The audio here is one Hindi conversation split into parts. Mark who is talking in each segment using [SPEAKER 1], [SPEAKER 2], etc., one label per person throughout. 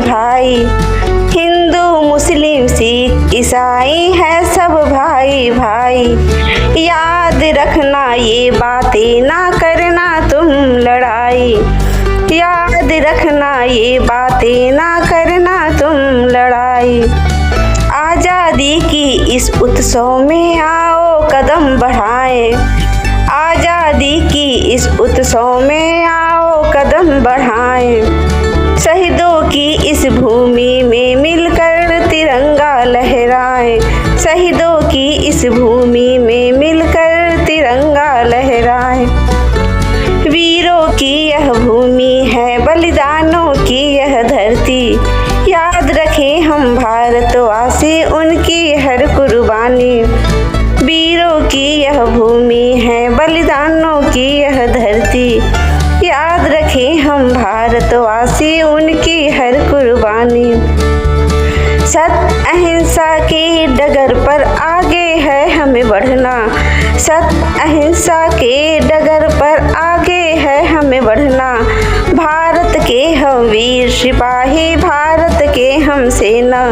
[SPEAKER 1] भाई भाई। हिंदू मुस्लिम सिख ईसाई है सब भाई भाई। याद रखना ये बातें ना करना तुम लड़ाई। याद रखना ये बातें ना करना तुम लड़ाई। आज़ादी की इस उत्सव में आओ कदम बढ़ाएं। आज़ादी की इस उत्सव में आओ कदम बढ़ाएं। शहीदों की इस भूमि में मिलकर तिरंगा लहराएं। शहीदों की इस भूमि में मिलकर तिरंगा लहराएं। वीरों की यह भूमि है बलिदानों की यह धरती। याद रखें हम भारतवासी उनकी हर कुर्बानी। वीरों की यह भूमि है बलिदानों की यह धरती। याद रखें हम भारतवासी उनकी हर कुर्बानी। सत्य अहिंसा के डगर पर आगे है हमें बढ़ना। सत्य अहिंसा के डगर पर आगे है हमें बढ़ना। भारत के हम वीर सिपाही, भारत के हम सेना।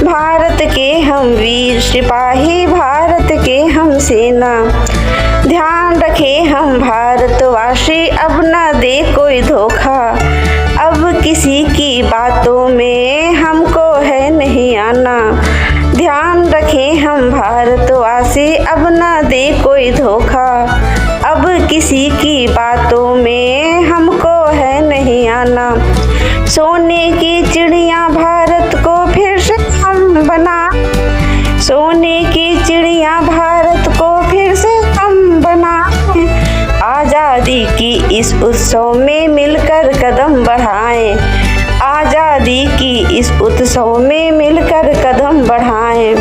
[SPEAKER 1] भारत के हम वीर सिपाही, भारत के हम सेना। ध्यान रखें हम भारतवासी अब न दे कोई धोखा। अब किसी की बातों में हमको है नहीं आना। ध्यान रखें हम भारतवासी अब न दे कोई धोखा। अब किसी की बातों में हमको है नहीं आना। सोने की चिड़िया भारत को फिर से हम बना। सोने की चिड़िया भारत को फिर से हम बना। आज़ादी की इस उत्सव में मिलकर कदम बढ़ाएं। आज़ादी की इस उत्सव में मिलकर कदम बढ़ाएं।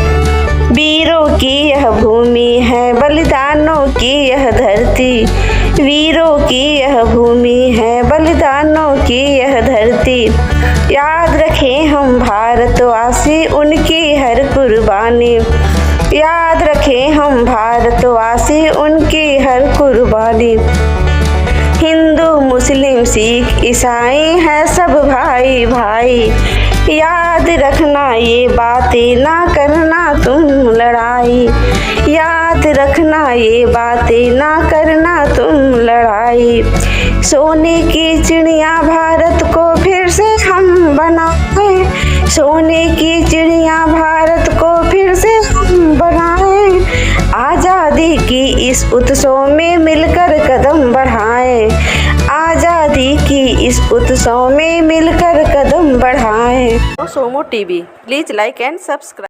[SPEAKER 1] वीरों की यह भूमि है बलिदानों की यह धरती। वीरों की यह भूमि है बलिदानों की यह धरती। याद रखें हम भारतवासी उनकी हर कुर्बानी। याद रखें हम भारतवासी उनकी हर कुर्बानी। हिंदू मुस्लिम सिख ईसाई है सब भाई भाई। याद रखना ये बातें ना करना तुम लड़ाई। याद रखना ये बातें ना करना तुम लड़ाई। सोने की चिड़िया भारत को फिर से हम बनाएं। सोने की चिड़िया भारत को फिर से हम बनाएं। आज़ादी की इस उत्सव में मिलकर कदम बढ़ाएं। आज़ादी की इस उत्सव में मिलकर कदम बढ़ाएं।
[SPEAKER 2] सोमो TV, please like and subscribe.